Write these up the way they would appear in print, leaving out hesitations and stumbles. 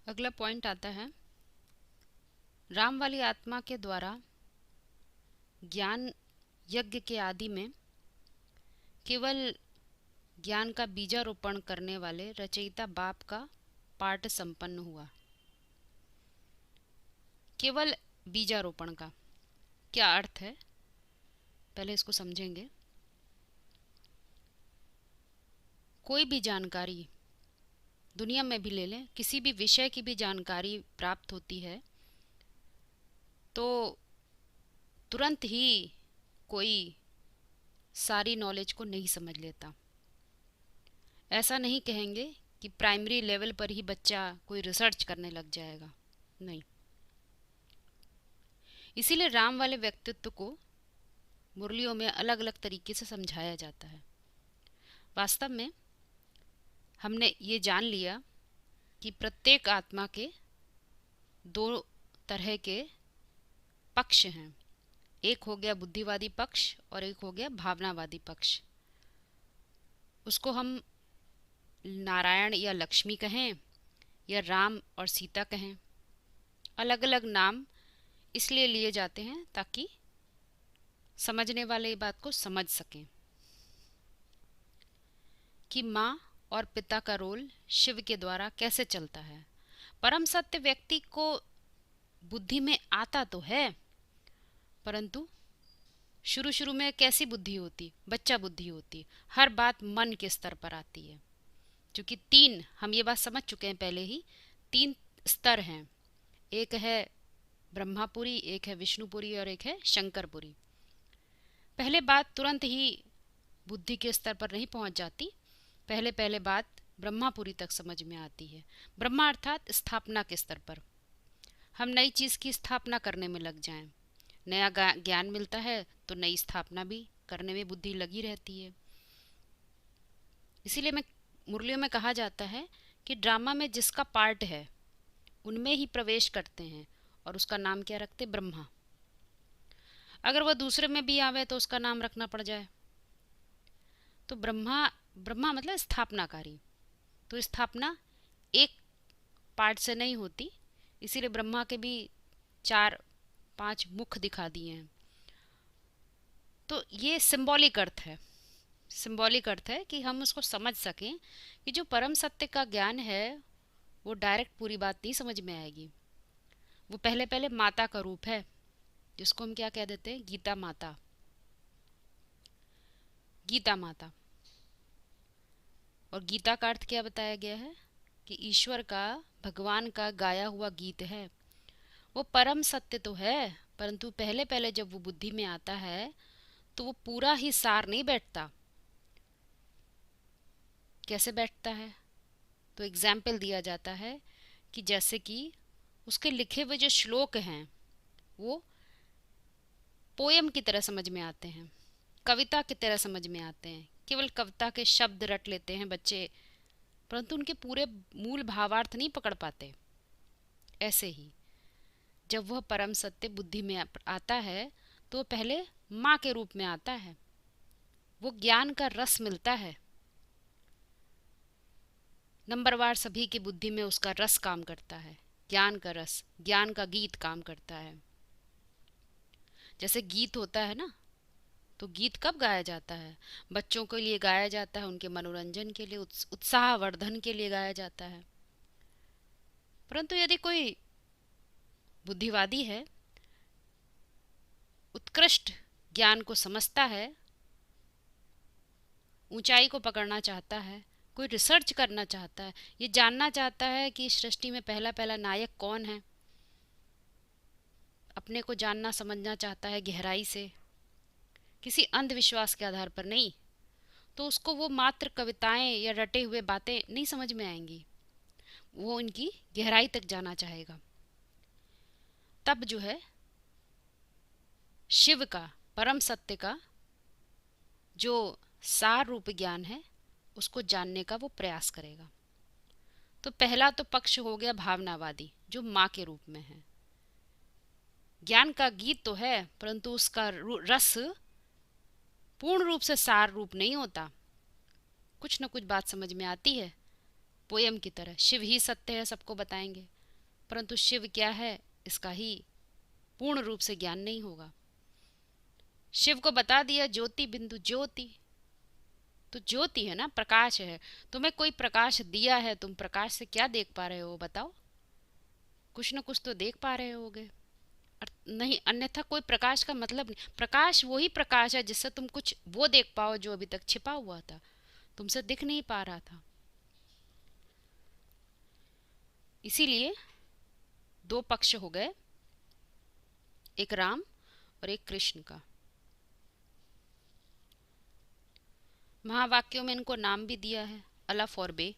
अगला पॉइंट आता है, राम वाली आत्मा के द्वारा ज्ञान यज्ञ के आदि में केवल ज्ञान का बीजारोपण करने वाले रचयिता बाप का पाठ संपन्न हुआ। केवल बीजारोपण का क्या अर्थ है, पहले इसको समझेंगे। कोई भी जानकारी दुनिया में भी ले लें, किसी भी विषय की भी जानकारी प्राप्त होती है तो तुरंत ही कोई सारी नॉलेज को नहीं समझ लेता। ऐसा नहीं कहेंगे कि प्राइमरी लेवल पर ही बच्चा कोई रिसर्च करने लग जाएगा, नहीं। इसीलिए राम वाले व्यक्तित्व को मुरलियों में अलग अलग तरीके से समझाया जाता है। वास्तव में हमने ये जान लिया कि प्रत्येक आत्मा के दो तरह के पक्ष हैं। एक हो गया बुद्धिवादी पक्ष और एक हो गया भावनावादी पक्ष। उसको हम नारायण या लक्ष्मी कहें या राम और सीता कहें, अलग अलग नाम इसलिए लिए जाते हैं ताकि समझने वाले ये बात को समझ सकें कि माँ और पिता का रोल शिव के द्वारा कैसे चलता है। परम सत्य व्यक्ति को बुद्धि में आता तो है, परंतु शुरू शुरू में कैसी बुद्धि होती, बच्चा बुद्धि होती। हर बात मन के स्तर पर आती है, क्योंकि तीन, हम ये बात समझ चुके हैं पहले ही, तीन स्तर हैं। एक है ब्रह्मापुरी, एक है विष्णुपुरी और एक है शंकरपुरी। पहले बात तुरंत ही बुद्धि के स्तर पर नहीं पहुंच जाती, पहले पहले बात ब्रह्मापुरी तक समझ में आती है। ब्रह्मा अर्थात स्थापना के स्तर पर। हम नई चीज की स्थापना करने में लग जाएं, नया ज्ञान मिलता है तो नई स्थापना भी करने में बुद्धि लगी रहती है। इसीलिए मैं मुरलियों में कहा जाता है कि ड्रामा में जिसका पार्ट है उनमें ही प्रवेश करते हैं और उसका नाम क्या रखते, ब्रह्मा। अगर वह दूसरे में भी आवे तो उसका नाम रखना पड़ जाए। तो ब्रह्मा, ब्रह्मा मतलब स्थापनाकारी। तो स्थापना एक पार्ट से नहीं होती, इसीलिए ब्रह्मा के भी 4-5 मुख दिखा दिए हैं। तो ये सिंबॉलिक अर्थ है, सिंबॉलिक अर्थ है कि हम उसको समझ सकें कि जो परम सत्य का ज्ञान है वो डायरेक्ट पूरी बात नहीं समझ में आएगी। वो पहले पहले माता का रूप है, जिसको हम क्या कह देते हैं, गीता माता। गीता माता। और गीता का अर्थ क्या बताया गया है कि ईश्वर का, भगवान का गाया हुआ गीत है। वो परम सत्य तो है, परंतु पहले पहले जब वो बुद्धि में आता है तो वो पूरा ही सार नहीं बैठता। कैसे बैठता है, तो एग्जाम्पल दिया जाता है कि जैसे कि उसके लिखे हुए जो श्लोक हैं वो पोयम की तरह समझ में आते हैं, कविता की तरह समझ में आते हैं। केवल कविता के शब्द रट लेते हैं बच्चे, परंतु उनके पूरे मूल भावार्थ नहीं पकड़ पाते। ऐसे ही जब वह परम सत्य बुद्धि में आता है तो पहले माँ के रूप में आता है। वो ज्ञान का रस मिलता है, नंबरवार सभी की बुद्धि में उसका रस काम करता है, ज्ञान का रस, ज्ञान का गीत काम करता है। जैसे गीत होता है ना, तो गीत कब गाया जाता है, बच्चों के लिए गाया जाता है, उनके मनोरंजन के लिए, उत्साहवर्धन के लिए गाया जाता है। परंतु यदि कोई बुद्धिवादी है, उत्कृष्ट ज्ञान को समझता है, ऊंचाई को पकड़ना चाहता है, कोई रिसर्च करना चाहता है, ये जानना चाहता है कि सृष्टि में पहला पहला नायक कौन है, अपने को जानना समझना चाहता है गहराई से, किसी अंधविश्वास के आधार पर नहीं, तो उसको वो मात्र कविताएं या रटे हुए बातें नहीं समझ में आएंगी। वो इनकी गहराई तक जाना चाहेगा। तब जो है शिव का, परम सत्य का जो सार रूप ज्ञान है उसको जानने का वो प्रयास करेगा। तो पहला तो पक्ष हो गया भावनावादी, जो माँ के रूप में है। ज्ञान का गीत तो है, परंतु उसका रस पूर्ण रूप से सार रूप नहीं होता। कुछ न कुछ बात समझ में आती है, पोयम की तरह। शिव ही सत्य है सबको बताएंगे, परंतु शिव क्या है इसका ही पूर्ण रूप से ज्ञान नहीं होगा। शिव को बता दिया ज्योति बिंदु ज्योति, तो ज्योति है ना, प्रकाश है। तुम्हें कोई प्रकाश दिया है, तुम प्रकाश से क्या देख पा रहे हो बताओ? कुछ न कुछ तो देख पा रहे होगे। नहीं, अन्यथा कोई प्रकाश का मतलब नहीं। प्रकाश वही प्रकाश है जिससे तुम कुछ वो देख पाओ जो अभी तक छिपा हुआ था, तुमसे दिख नहीं पा रहा था। इसीलिए दो पक्ष हो गए, एक राम और एक कृष्ण का। महावाक्यों में इनको नाम भी दिया है, अलफ और बे।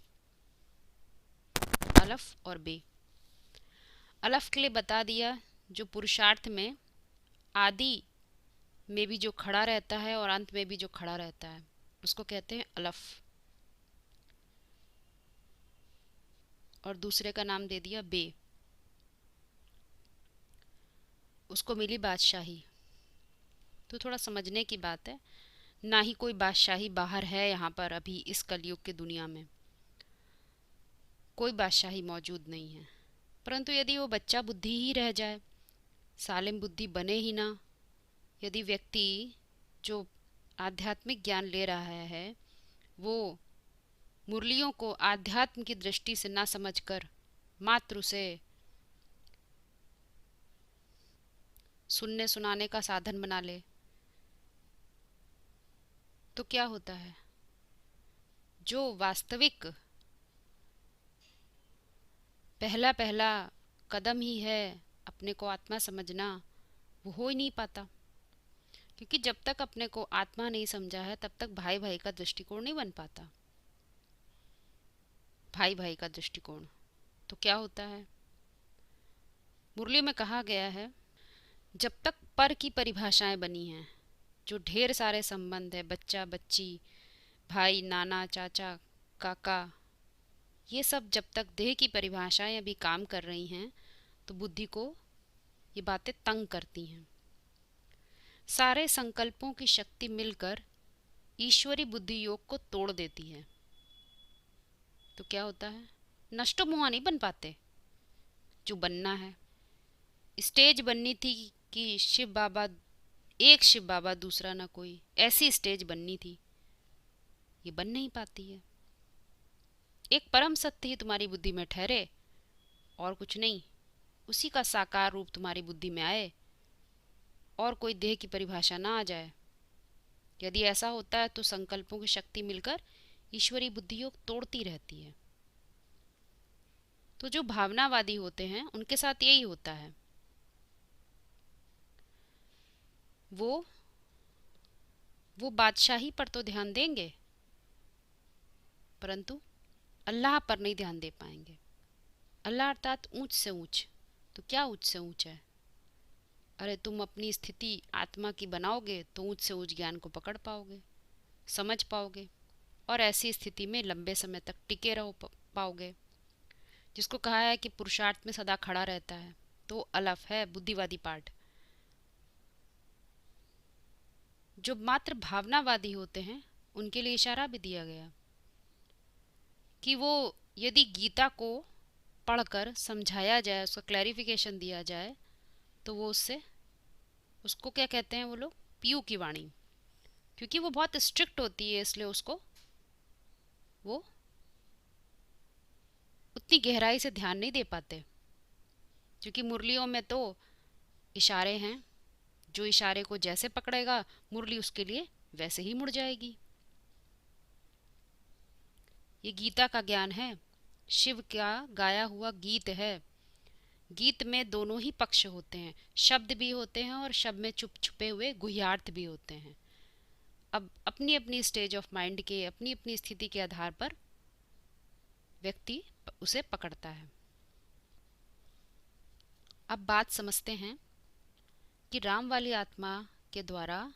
अलफ और बे। अलफ के लिए बता दिया जो पुरुषार्थ में आदि में भी जो खड़ा रहता है और अंत में भी जो खड़ा रहता है, उसको कहते हैं अलफ। और दूसरे का नाम दे दिया बे, उसको मिली बादशाही। तो थोड़ा समझने की बात है, ना ही कोई बादशाही बाहर है यहाँ पर अभी इस कलयुग की दुनिया में, कोई बादशाही मौजूद नहीं है। परंतु यदि वो बच्चा बुद्धि ही रह जाए, सालिम बुद्धि बने ही ना, यदि व्यक्ति जो आध्यात्मिक ज्ञान ले रहा है वो मुरलियों को आध्यात्म की दृष्टि से ना समझकर मात्र उसे सुनने सुनाने का साधन बना ले, तो क्या होता है? जो वास्तविक पहला पहला कदम ही है अपने को आत्मा समझना, वो हो ही नहीं पाता। क्योंकि जब तक अपने को आत्मा नहीं समझा है तब तक भाई भाई का दृष्टिकोण नहीं बन पाता। भाई भाई का दृष्टिकोण तो क्या होता है, मुरली में कहा गया है, जब तक पर की परिभाषाएं बनी हैं, जो ढेर सारे संबंध है, बच्चा बच्ची, भाई नाना चाचा काका, ये सब जब तक देह की परिभाषाएं अभी काम कर रही हैं तो बुद्धि को ये बातें तंग करती हैं। सारे संकल्पों की शक्ति मिलकर ईश्वरी बुद्धि योग को तोड़ देती है। तो क्या होता है, नष्टो मुआ नहीं बन पाते जो बनना है। स्टेज बननी थी कि शिव बाबा, एक शिव बाबा दूसरा ना कोई, ऐसी स्टेज बननी थी, ये बन नहीं पाती है। एक परम सत्य ही तुम्हारी बुद्धि में ठहरे और कुछ नहीं, उसी का साकार रूप तुम्हारी बुद्धि में आए और कोई देह की परिभाषा ना आ जाए। यदि ऐसा होता है तो संकल्पों की शक्ति मिलकर ईश्वरी बुद्धि योग तोड़ती रहती है। तो जो भावनावादी होते हैं उनके साथ यही होता है, वो बादशाही पर तो ध्यान देंगे परंतु अल्लाह पर नहीं ध्यान दे पाएंगे। अल्लाह अर्थात ऊंच से ऊंच। तो क्या ऊंच से ऊंच है? अरे तुम अपनी स्थिति आत्मा की बनाओगे तो ऊंच से ऊंच ज्ञान को पकड़ पाओगे, समझ पाओगे और ऐसी स्थिति में लंबे समय तक टिके रहो पाओगे। जिसको कहा है कि पुरुषार्थ में सदा खड़ा रहता है, तो अलफ है बुद्धिवादी पार्ट। जो मात्र भावनावादी होते हैं उनके लिए इशारा भी दिया गया कि वो यदि गीता को पढ़कर समझाया जाए, उसका क्लैरिफिकेशन दिया जाए, तो वो उसको क्या कहते हैं वो लोग, पीयू की वाणी। क्योंकि वो बहुत स्ट्रिक्ट होती है इसलिए उसको वो उतनी गहराई से ध्यान नहीं दे पाते। क्योंकि मुरलियों में तो इशारे हैं, जो इशारे को जैसे पकड़ेगा मुरली उसके लिए वैसे ही मुड़ जाएगी। ये गीता का ज्ञान है, शिव का गाया हुआ गीत है। गीत में दोनों ही पक्ष होते हैं, शब्द भी होते हैं और शब्द में छुप छुपे हुए गुह्यार्थ भी होते हैं। अब अपनी अपनी स्टेज ऑफ माइंड के, अपनी अपनी स्थिति के आधार पर व्यक्ति उसे पकड़ता है। अब बात समझते हैं कि राम वाली आत्मा के द्वारा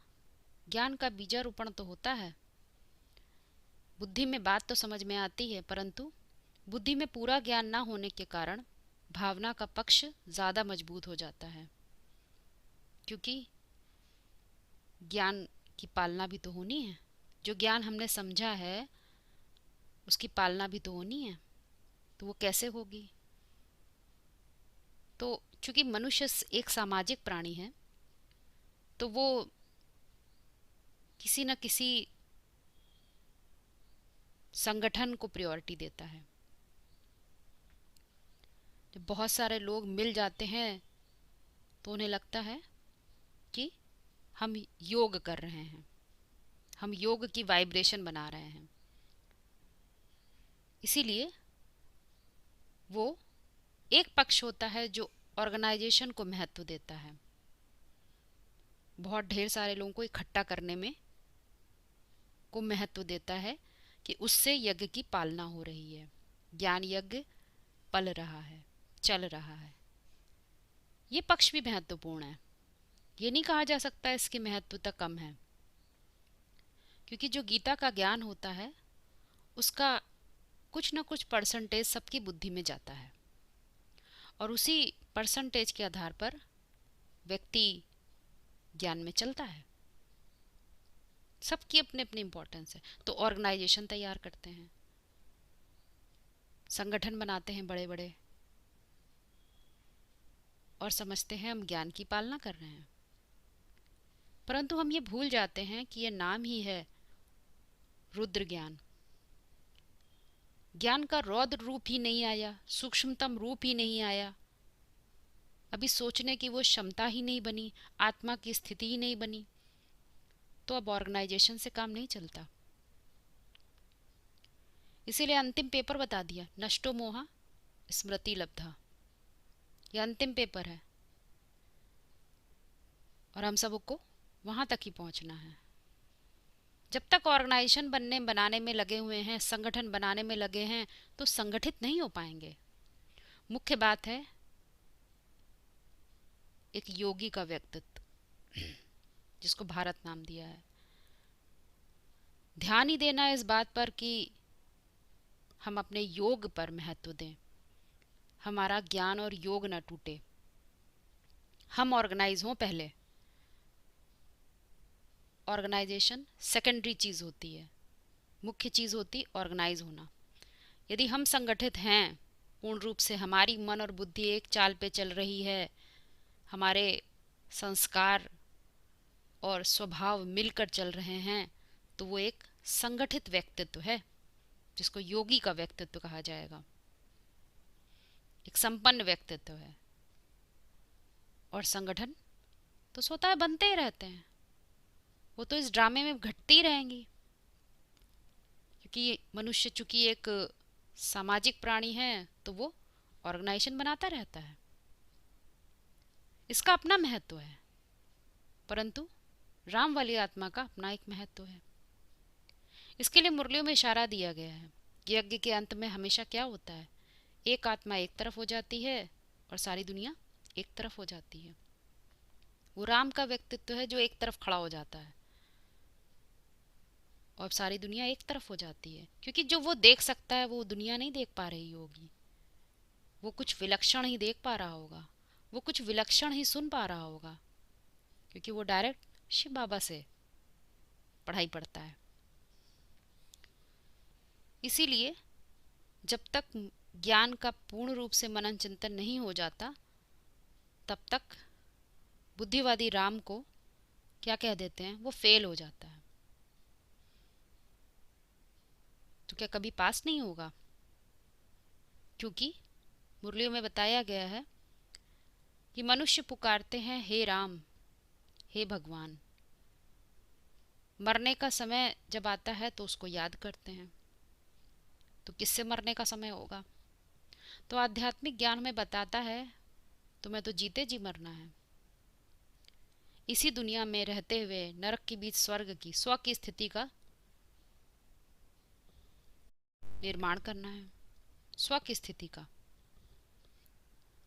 ज्ञान का बीजारोपण तो होता है। बुद्धि में बात तो समझ में आती है, परंतु बुद्धि में पूरा ज्ञान ना होने के कारण भावना का पक्ष ज़्यादा मजबूत हो जाता है। क्योंकि ज्ञान की पालना भी तो होनी है, जो ज्ञान हमने समझा है उसकी पालना भी तो होनी है। तो वो कैसे होगी? तो चूंकि मनुष्य एक सामाजिक प्राणी है, तो वो किसी न किसी संगठन को प्रायोरिटी देता है। जब बहुत सारे लोग मिल जाते हैं तो उन्हें लगता है कि हम योग कर रहे हैं, हम योग की वाइब्रेशन बना रहे हैं। इसीलिए वो एक पक्ष होता है जो ऑर्गेनाइजेशन को महत्व देता है, बहुत ढेर सारे लोगों को इकट्ठा करने में को महत्व देता है कि उससे यज्ञ की पालना हो रही है, ज्ञान यज्ञ पल रहा है, चल रहा है। ये पक्ष भी महत्वपूर्ण है। ये नहीं कहा जा सकता इसकी महत्वता कम है, क्योंकि जो गीता का ज्ञान होता है उसका कुछ ना कुछ परसेंटेज सबकी बुद्धि में जाता है, और उसी परसेंटेज के आधार पर व्यक्ति ज्ञान में चलता है। सबकी अपने अपनी इंपॉर्टेंस है। तो ऑर्गेनाइजेशन तैयार करते हैं, संगठन बनाते हैं बड़े बड़े, और समझते हैं हम ज्ञान की पालना कर रहे हैं। परंतु हम ये भूल जाते हैं कि ये नाम ही है रुद्र ज्ञान। ज्ञान का रौद्र रूप ही नहीं आया, सूक्ष्मतम रूप ही नहीं आया, अभी सोचने की वो क्षमता ही नहीं बनी, आत्मा की स्थिति ही नहीं बनी, तो अब ऑर्गेनाइजेशन से काम नहीं चलता। इसीलिए अंतिम पेपर बता दिया, नष्टो मोहा स्मृति लब्धा। ये अंतिम पेपर है और हम सबको वहां तक ही पहुंचना है। जब तक ऑर्गेनाइजेशन बनाने में लगे हुए हैं, संगठन बनाने में लगे हैं, तो संगठित नहीं हो पाएंगे। मुख्य बात है एक योगी का व्यक्तित्व, जिसको भारत नाम दिया है। ध्यान ही देना इस बात पर कि हम अपने योग पर महत्व दें, हमारा ज्ञान और योग न टूटे, हम ऑर्गेनाइज हों पहले। ऑर्गेनाइजेशन सेकेंडरी चीज होती है, मुख्य चीज होती ऑर्गेनाइज होना। यदि हम संगठित हैं पूर्ण रूप से, हमारी मन और बुद्धि एक चाल पे चल रही है, हमारे संस्कार और स्वभाव मिलकर चल रहे हैं, तो वो एक संगठित व्यक्तित्व है, जिसको योगी का व्यक्तित्व कहा जाएगा। एक संपन्न व्यक्तित्व है। और संगठन तो स्वतः है बनते ही रहते हैं, वो तो इस ड्रामे में घटती रहेंगी, क्योंकि मनुष्य चूंकि एक सामाजिक प्राणी है तो वो ऑर्गेनाइजेशन बनाता रहता है। इसका अपना महत्व है, परंतु राम वाली आत्मा का अपना एक महत्व है। इसके लिए मुरलियों में इशारा दिया गया है। यज्ञ के अंत में हमेशा क्या होता है, एक आत्मा एक तरफ हो जाती है और सारी दुनिया एक तरफ हो जाती है। वो राम का व्यक्तित्व है जो एक तरफ खड़ा हो जाता है और सारी दुनिया एक तरफ हो जाती है, क्योंकि जो वो देख सकता है वो दुनिया नहीं देख पा रही होगी। वो कुछ विलक्षण ही देख पा रहा होगा, वो कुछ विलक्षण ही सुन पा रहा होगा, क्योंकि वो डायरेक्ट शिव बाबा से पढ़ाई पढ़ता है। इसीलिए जब तक ज्ञान का पूर्ण रूप से मनन चिंतन नहीं हो जाता, तब तक बुद्धिवादी राम को क्या कह देते हैं, वो फेल हो जाता है। तो क्या कभी पास नहीं होगा? क्योंकि मुरलियों में बताया गया है कि मनुष्य पुकारते हैं हे राम, हे भगवान। मरने का समय जब आता है तो उसको याद करते हैं। तो किससे मरने का समय होगा? तो आध्यात्मिक ज्ञान हमें बताता है तुम्हें तो जीते जी मरना है। इसी दुनिया में रहते हुए नरक के बीच स्वर्ग की, स्व की स्थिति का निर्माण करना है, स्व की स्थिति का।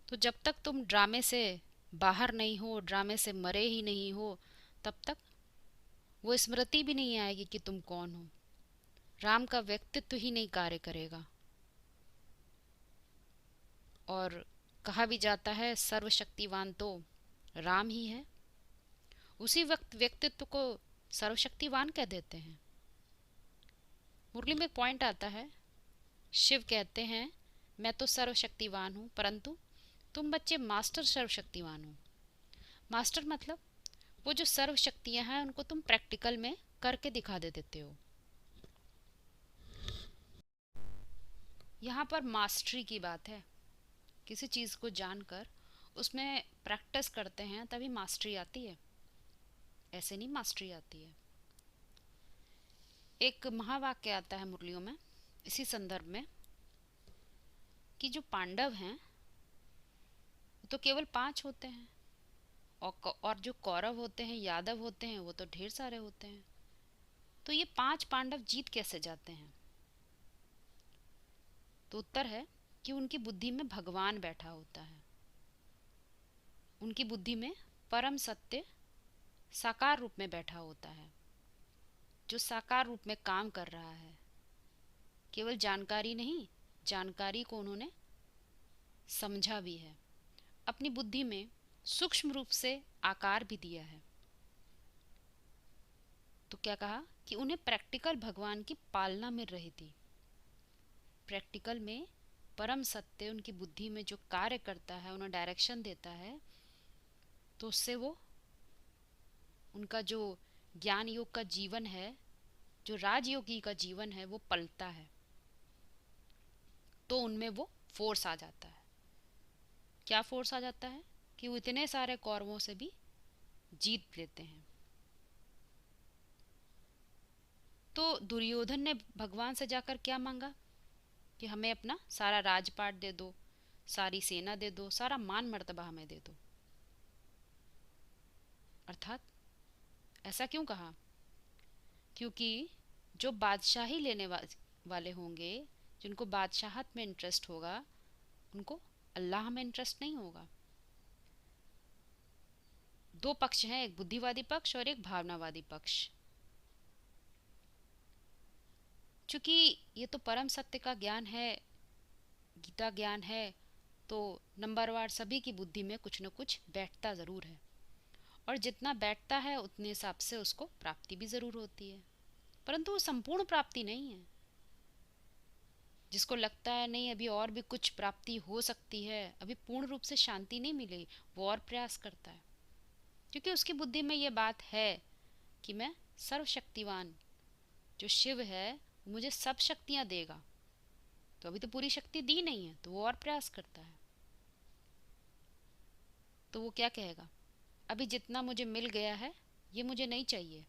तो जब तक तुम ड्रामे से बाहर नहीं हो, ड्रामे से मरे ही नहीं हो, तब तक वो स्मृति भी नहीं आएगी कि तुम कौन हो। राम का व्यक्तित्व ही नहीं कार्य करेगा। और कहा भी जाता है सर्वशक्तिवान तो राम ही है। उसी वक्त व्यक्तित्व को सर्वशक्तिवान कह देते हैं। मुरली में एक पॉइंट आता है, शिव कहते हैं मैं तो सर्वशक्तिवान हूं, परंतु तुम बच्चे मास्टर सर्वशक्तिवान हो। मास्टर मतलब वो जो सर्व शक्तियां हैं उनको तुम प्रैक्टिकल में करके दिखा देते हो। यहाँ पर मास्टरी की बात है। किसी चीज को जानकर उसमें प्रैक्टिस करते हैं तभी मास्टरी आती है, ऐसे नहीं मास्टरी आती है। एक महावाक्य आता है मुरलियों में इसी संदर्भ में कि जो पांडव हैं तो केवल 5 होते हैं, और जो कौरव होते हैं, यादव होते हैं, वो तो ढेर सारे होते हैं। तो ये 5 पांडव जीत कैसे जाते हैं? तो उत्तर है कि उनकी बुद्धि में भगवान बैठा होता है। उनकी बुद्धि में परम सत्य साकार रूप में बैठा होता है, जो साकार रूप में काम कर रहा है। केवल जानकारी नहीं, जानकारी को उन्होंने समझा भी है, अपनी बुद्धि में सूक्ष्म रूप से आकार भी दिया है। तो क्या कहा कि उन्हें प्रैक्टिकल भगवान की पालना मिल रही थी। प्रैक्टिकल में परम सत्य उनकी बुद्धि में जो कार्य करता है, उन्हें डायरेक्शन देता है, तो उससे वो उनका जो ज्ञान योग का जीवन है, जो राजयोगी का जीवन है, वो पलता है। तो उनमें वो फोर्स आ जाता है। क्या फोर्स आ जाता है कि वो इतने सारे कौरवों से भी जीत लेते हैं। तो दुर्योधन ने भगवान से जाकर क्या मांगा कि हमें अपना सारा राजपाट दे दो, सारी सेना दे दो, सारा मान मर्तबा हमें दे दो। अर्थात ऐसा क्यों कहा? क्योंकि जो बादशाही लेने वाले होंगे, जिनको बादशाहत में इंटरेस्ट होगा, उनको अल्लाह में इंटरेस्ट नहीं होगा। दो पक्ष हैं, एक बुद्धिवादी पक्ष और एक भावनावादी पक्ष। चूंकि ये तो परम सत्य का ज्ञान है, गीता ज्ञान है, तो नंबरवार सभी की बुद्धि में कुछ न कुछ बैठता जरूर है, और जितना बैठता है उतने हिसाब से उसको प्राप्ति भी जरूर होती है। परंतु वो संपूर्ण प्राप्ति नहीं है। जिसको लगता है नहीं अभी और भी कुछ प्राप्ति हो सकती है, अभी पूर्ण रूप से शांति नहीं मिली, वो और प्रयास करता है, क्योंकि उसकी बुद्धि में ये बात है कि मैं सर्वशक्तिवान जो शिव है वो मुझे सब शक्तियां देगा। तो अभी तो पूरी शक्ति दी नहीं है, तो वो और प्रयास करता है। तो वो क्या कहेगा, अभी जितना मुझे मिल गया है ये मुझे नहीं चाहिए।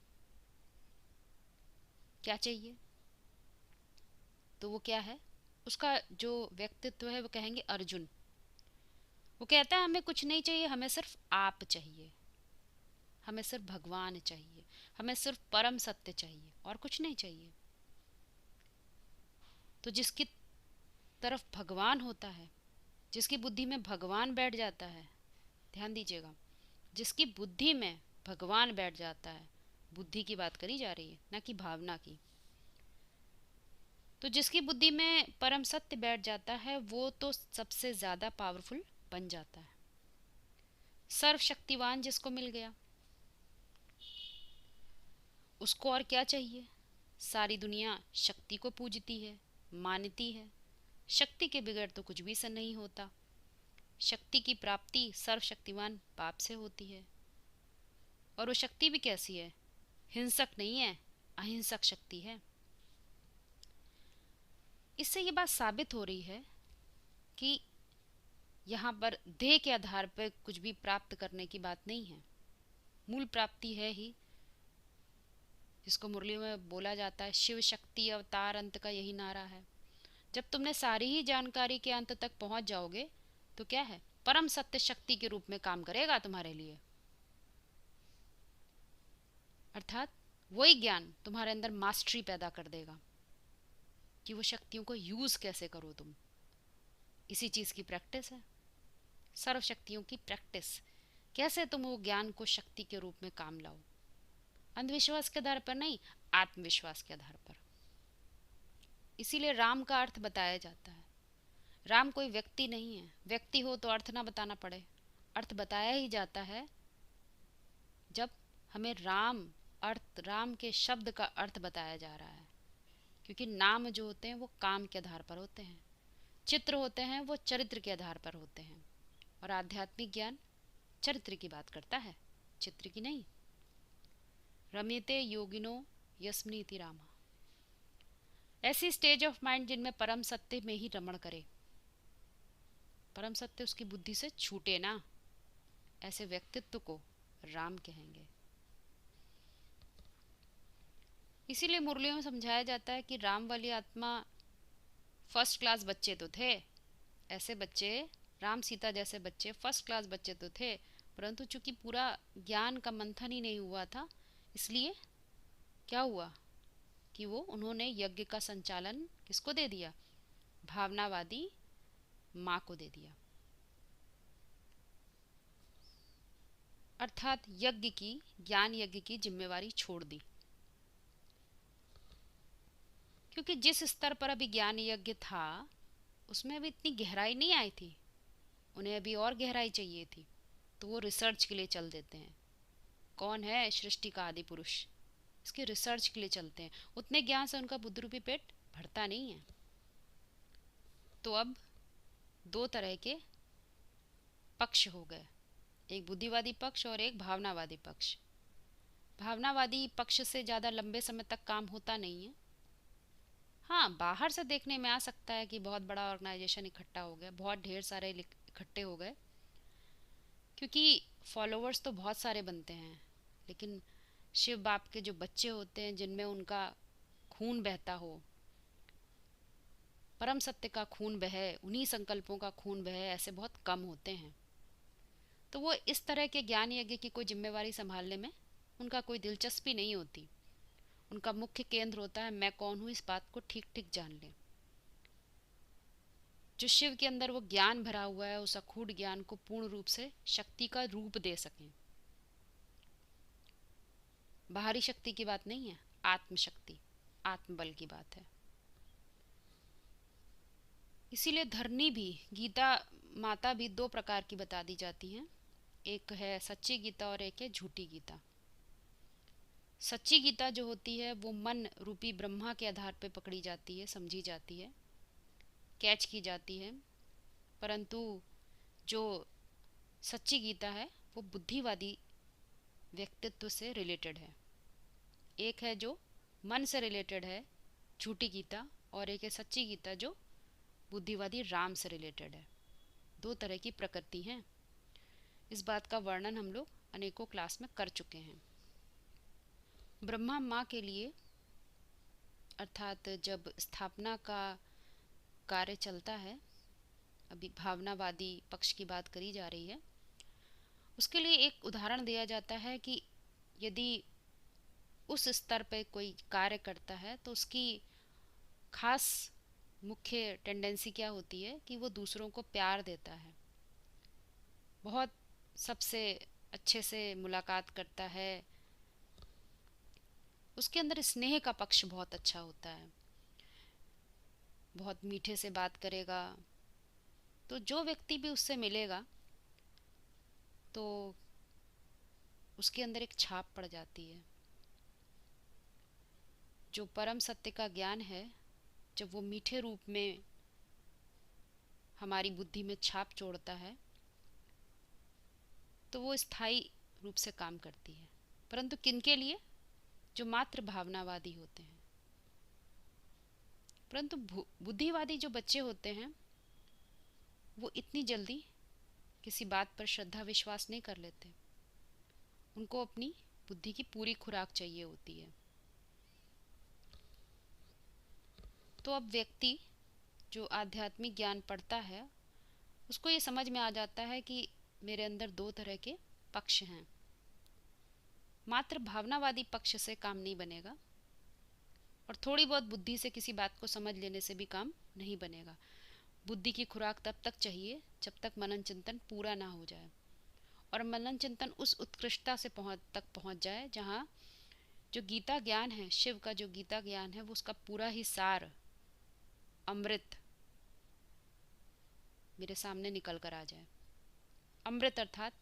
क्या चाहिए? तो वो क्या है, उसका जो व्यक्तित्व है वो कहेंगे अर्जुन। वो कहता है हमें कुछ नहीं चाहिए, हमें सिर्फ आप चाहिए, हमें सिर्फ भगवान चाहिए, हमें सिर्फ परम सत्य चाहिए और कुछ नहीं चाहिए। तो जिसकी तरफ भगवान होता है, जिसकी बुद्धि में भगवान बैठ जाता है, ध्यान दीजिएगा, जिसकी बुद्धि में भगवान बैठ जाता है, बुद्धि की बात करी जा रही है ना कि भावना की। तो जिसकी बुद्धि में परम सत्य बैठ जाता है वो तो सबसे ज्यादा पावरफुल बन जाता है। सर्वशक्तिवान जिसको मिल गया, उसको और क्या चाहिए? सारी दुनिया शक्ति को पूजती है, मानती है। शक्ति के बगैर तो कुछ भी सन नहीं होता। शक्ति की प्राप्ति सर्वशक्तिवान बाप से होती है। और वो शक्ति भी कैसी है? हिंसक नहीं है, अहिंसक शक्ति है। इससे ये बात साबित हो रही है कि यहाँ पर देह के आधार पर कुछ भी प्राप्त करने की बात नहीं है। मूल प्राप्ति है ही, जिसको मुरली में बोला जाता है शिव शक्ति अवतार अंत का यही नारा है। जब तुमने सारी ही जानकारी के अंत तक पहुंच जाओगे तो क्या है, परम सत्य शक्ति के रूप में काम करेगा तुम्हारे लिए। अर्थात वही ज्ञान तुम्हारे अंदर मास्टरी पैदा कर देगा कि वो शक्तियों को यूज कैसे करो तुम। इसी चीज की प्रैक्टिस है, सर्व शक्तियों की प्रैक्टिस। कैसे तुम वो ज्ञान को शक्ति के रूप में काम लाओ, अंधविश्वास के आधार पर नहीं, आत्मविश्वास के आधार पर। इसीलिए राम का अर्थ बताया जाता है। राम कोई व्यक्ति नहीं है, व्यक्ति हो तो अर्थ ना बताना पड़े। अर्थ बताया ही जाता है जब हमें राम अर्थ, राम के शब्द का अर्थ बताया जा रहा है। क्योंकि नाम जो होते हैं वो काम के आधार पर होते हैं, चित्र होते हैं वो चरित्र के आधार पर होते हैं। और आध्यात्मिक ज्ञान चरित्र की बात करता है, चित्र की नहीं। रम्यते योगिनो यस्मिनीति राम, ऐसी स्टेज ऑफ माइंड जिनमें परम सत्य में ही रमण करे, परम सत्य उसकी बुद्धि से छूटे ना, ऐसे व्यक्तित्व को राम कहेंगे। इसीलिए मुरलियों में समझाया जाता है कि राम वाली आत्मा फर्स्ट क्लास बच्चे तो थे, ऐसे बच्चे राम सीता जैसे बच्चे फर्स्ट क्लास बच्चे तो थे, परंतु चूंकि पूरा ज्ञान का मंथन ही नहीं हुआ था, इसलिए क्या हुआ कि वो उन्होंने यज्ञ का संचालन किसको दे दिया, भावनावादी माँ को दे दिया। अर्थात यज्ञ की, ज्ञान यज्ञ की जिम्मेवारी छोड़ दी, क्योंकि जिस स्तर पर अभी ज्ञान यज्ञ था उसमें अभी इतनी गहराई नहीं आई थी, उन्हें अभी और गहराई चाहिए थी, तो वो रिसर्च के लिए चल देते हैं। कौन है सृष्टि का आदि पुरुष, इसके रिसर्च के लिए चलते हैं, उतने ज्ञान से उनका बुद्ध रूपी पेट भरता नहीं है। तो अब दो तरह के पक्ष हो गए, एक बुद्धिवादी पक्ष और एक भावनावादी पक्ष। भावनावादी पक्ष से ज़्यादा लंबे समय तक काम होता नहीं है। हाँ, बाहर से देखने में आ सकता है कि बहुत बड़ा ऑर्गेनाइजेशन इकट्ठा हो गया, बहुत ढेर सारे इकट्ठे हो गए, क्योंकि फॉलोअर्स तो बहुत सारे बनते हैं, लेकिन शिव बाप के जो बच्चे होते हैं जिनमें उनका खून बहता हो, परम सत्य का खून बहे, उन्हीं संकल्पों का खून बहे, ऐसे बहुत कम होते हैं। तो वो इस तरह के ज्ञान यज्ञ की कोई जिम्मेवारी संभालने में उनका कोई दिलचस्पी नहीं होती। उनका मुख्य केंद्र होता है मैं कौन हूँ, इस बात को ठीक ठीक जान ले। जो शिव के अंदर वो ज्ञान भरा हुआ है, उस अखूट ज्ञान को पूर्ण रूप से शक्ति का रूप दे सकें। बाहरी शक्ति की बात नहीं है, आत्मशक्ति, आत्मबल की बात है। इसीलिए धरनी भी, गीता माता भी दो प्रकार की बता दी जाती हैं, एक है सच्ची गीता और एक है झूठी गीता। सच्ची गीता जो होती है वो मन रूपी ब्रह्मा के आधार पर पकड़ी जाती है, समझी जाती है, कैच की जाती है, परंतु जो सच्ची गीता है वो बुद्धिवादी व्यक्तित्व से रिलेटेड है। एक है जो मन से रिलेटेड है, झूठी गीता, और एक है सच्ची गीता जो बुद्धिवादी राम से रिलेटेड है। दो तरह की प्रकृति हैं। इस बात का वर्णन हम लोग अनेकों क्लास में कर चुके हैं। ब्रह्मा माँ के लिए, अर्थात जब स्थापना का कार्य चलता है, अभी भावनावादी पक्ष की बात करी जा रही है, उसके लिए एक उदाहरण दिया जाता है कि यदि उस स्तर पे कोई कार्य करता है तो उसकी खास मुख्य टेंडेंसी क्या होती है कि वो दूसरों को प्यार देता है, बहुत सबसे अच्छे से मुलाकात करता है, उसके अंदर स्नेह का पक्ष बहुत अच्छा होता है, बहुत मीठे से बात करेगा। तो जो व्यक्ति भी उससे मिलेगा तो उसके अंदर एक छाप पड़ जाती है। जो परम सत्य का ज्ञान है, जब वो मीठे रूप में हमारी बुद्धि में छाप छोड़ता है तो वो स्थायी रूप से काम करती है, परंतु किनके लिए, जो मात्र भावनावादी होते हैं। परंतु बुद्धिवादी जो बच्चे होते हैं वो इतनी जल्दी किसी बात पर श्रद्धा विश्वास नहीं कर लेते, उनको अपनी बुद्धि की पूरी खुराक चाहिए होती है। तो अब व्यक्ति जो आध्यात्मिक ज्ञान पढ़ता है उसको ये समझ में आ जाता है कि मेरे अंदर दो तरह के पक्ष हैं। मात्र भावनावादी पक्ष से काम नहीं बनेगा, और थोड़ी बहुत बुद्धि से किसी बात को समझ लेने से भी काम नहीं बनेगा। बुद्धि की खुराक तब तक चाहिए जब तक मनन चिंतन पूरा ना हो जाए, और मनन चिंतन उस उत्कृष्टता से पहुंच जाए जहाँ जो गीता ज्ञान है, शिव का जो गीता ज्ञान है, वो उसका पूरा ही सार, अमृत मेरे सामने निकल कर आ जाए। अमृत अर्थात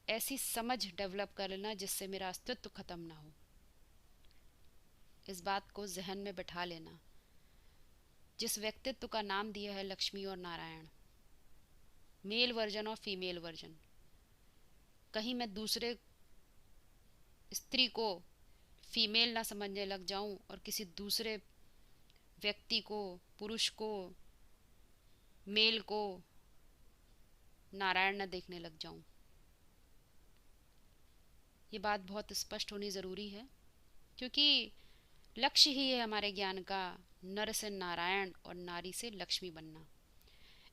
ऐसी समझ डेवलप कर लेना जिससे मेरा अस्तित्व खत्म ना हो। इस बात को जहन में बैठा लेना। जिस व्यक्तित्व का नाम दिया है लक्ष्मी और नारायण, मेल वर्जन और फीमेल वर्जन। कहीं मैं दूसरे स्त्री को फीमेल ना समझने लग जाऊं और किसी दूसरे व्यक्ति को, पुरुष को, मेल को नारायण न देखने लग जाऊं। ये बात बहुत स्पष्ट होनी ज़रूरी है, क्योंकि लक्ष्य ही है हमारे ज्ञान का नर से नारायण और नारी से लक्ष्मी बनना।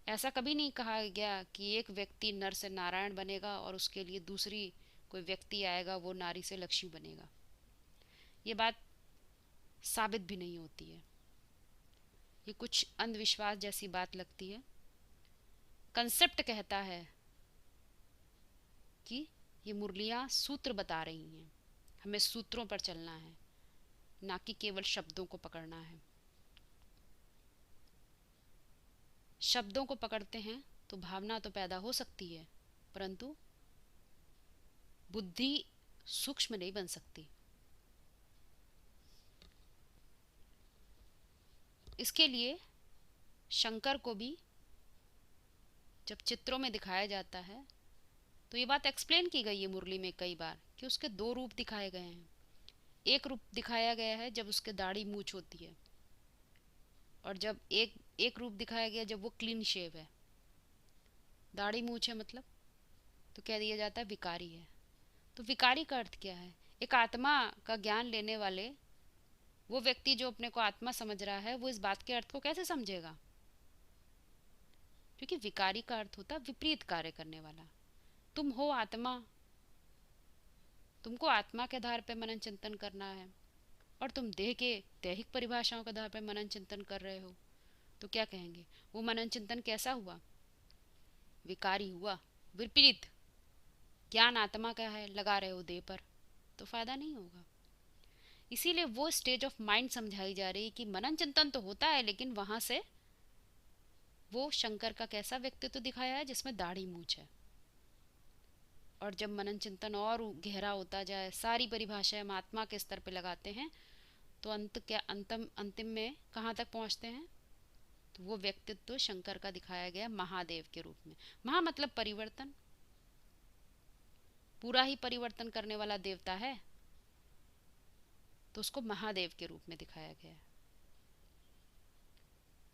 ऐसा कभी नहीं कहा गया कि एक व्यक्ति नर से नारायण बनेगा और उसके लिए दूसरी कोई व्यक्ति आएगा वो नारी से लक्ष्मी बनेगा। ये बात साबित भी नहीं होती है। ये कुछ अंधविश्वास जैसी बात लगती है। कंसेप्ट कहता है कि ये मुरलियाँ सूत्र बता रही हैं, हमें सूत्रों पर चलना है, ना कि केवल शब्दों को पकड़ना है। शब्दों को पकड़ते हैं तो भावना तो पैदा हो सकती है, परंतु बुद्धि सूक्ष्म नहीं बन सकती। इसके लिए शंकर को भी जब चित्रों में दिखाया जाता है तो ये बात एक्सप्लेन की गई है मुरली में कई बार कि उसके दो रूप दिखाए गए हैं। एक रूप दिखाया गया है जब उसके दाढ़ी मूछ होती है, और जब एक एक रूप दिखाया गया जब वो क्लीन शेव है। दाढ़ी मूछ है मतलब तो कह दिया जाता है विकारी है। तो विकारी का अर्थ क्या है? एक आत्मा का ज्ञान लेने वाले वो व्यक्ति जो अपने को आत्मा समझ रहा है वो इस बात के अर्थ को कैसे समझेगा? क्योंकि विकारी का अर्थ होता है विपरीत कार्य करने वाला। तुम हो आत्मा, तुमको आत्मा के आधार पर मनन चिंतन करना है, और तुम देह के दैहिक परिभाषाओं के आधार पर मनन चिंतन कर रहे हो, तो क्या कहेंगे? वो मनन चिंतन कैसा हुआ? विकारी हुआ, विपरीत। ज्ञान आत्मा का है, लगा रहे हो देह पर, तो फायदा नहीं होगा। इसीलिए वो स्टेज ऑफ माइंड समझाई जा रही है कि मनन चिंतन तो होता है, लेकिन वहां से वो शंकर का कैसा व्यक्तित्व दिखाया है जिसमें दाढ़ी मूछ है। और जब मनन चिंतन और गहरा होता जाए, सारी परिभाषाएं हम आत्मा के स्तर पे लगाते हैं, तो अंतिम में कहाँ तक पहुँचते हैं? तो वो व्यक्तित्व शंकर का दिखाया गया महादेव के रूप में। महा मतलब परिवर्तन, पूरा ही परिवर्तन करने वाला देवता है, तो उसको महादेव के रूप में दिखाया गया है।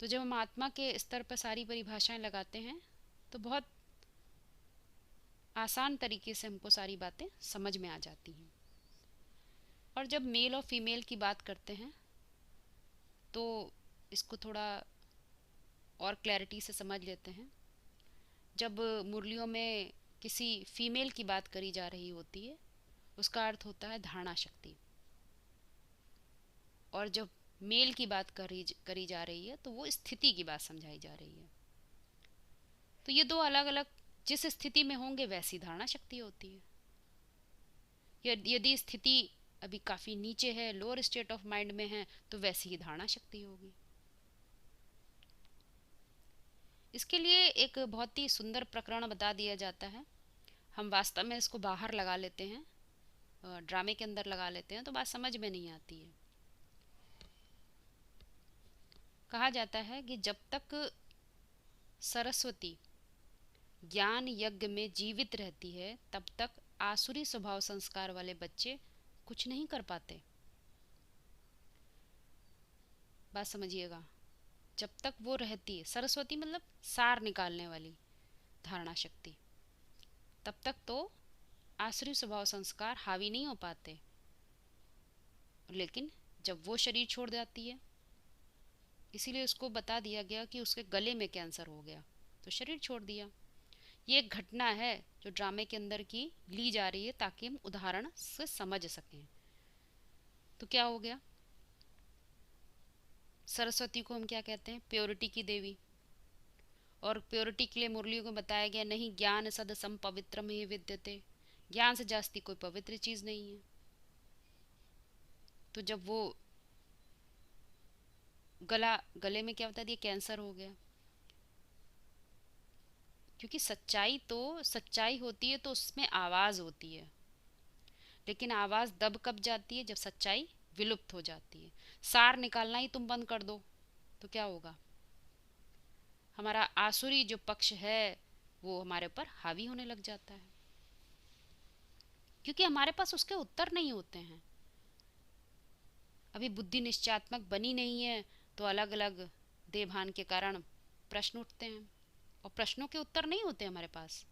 तो जब हम आत्मा के स्तर पर सारी परिभाषाएं लगाते हैं तो बहुत आसान तरीके से हमको सारी बातें समझ में आ जाती हैं। और जब मेल और फीमेल की बात करते हैं तो इसको थोड़ा और क्लैरिटी से समझ लेते हैं। जब मुरलियों में किसी फीमेल की बात करी जा रही होती है, उसका अर्थ होता है धारणा शक्ति, और जब मेल की बात करी जा रही है तो वो स्थिति की बात समझाई जा रही है। तो ये दो अलग अलग, जिस स्थिति में होंगे वैसी धारणा शक्ति होती है। यदि स्थिति अभी काफ़ी नीचे है, लोअर स्टेट ऑफ माइंड में है, तो वैसी ही धारणा शक्ति होगी। इसके लिए एक बहुत ही सुंदर प्रकरण बता दिया जाता है। हम वास्तव में इसको बाहर लगा लेते हैं, ड्रामे के अंदर लगा लेते हैं, तो बात समझ में नहीं आती है। कहा जाता है कि जब तक सरस्वती ज्ञान यज्ञ में जीवित रहती है तब तक आसुरी स्वभाव संस्कार वाले बच्चे कुछ नहीं कर पाते। बात समझिएगा, जब तक वो रहती है, सरस्वती मतलब सार निकालने वाली धारणा शक्ति, तब तक तो आसुरी स्वभाव संस्कार हावी नहीं हो पाते। लेकिन जब वो शरीर छोड़ जाती है, इसीलिए उसको बता दिया गया कि उसके गले में कैंसर हो गया तो शरीर छोड़ दिया। ये एक घटना है जो ड्रामे के अंदर की ली जा रही है ताकि हम उदाहरण से समझ सकें। तो क्या हो गया? सरस्वती को हम क्या कहते हैं? प्योरिटी की देवी। और प्योरिटी के लिए मुरलियों को बताया गया नहीं ज्ञान सद सम पवित्रम ही विद्यते, ज्ञान से जास्ती कोई पवित्र चीज नहीं है। तो जब वो गले में क्या बता दिया? कैंसर हो गया। क्योंकि सच्चाई होती है तो उसमें आवाज होती है, लेकिन आवाज दब कब जाती है? जब सच्चाई विलुप्त हो जाती है। सार निकालना ही तुम बंद कर दो तो क्या होगा? हमारा आसुरी जो पक्ष है वो हमारे ऊपर हावी होने लग जाता है, क्योंकि हमारे पास उसके उत्तर नहीं होते हैं। अभी बुद्धि निश्चयात्मक बनी नहीं है, तो अलग अलग देह भान के कारण प्रश्न उठते हैं, और प्रश्नों के उत्तर नहीं होते हमारे पास।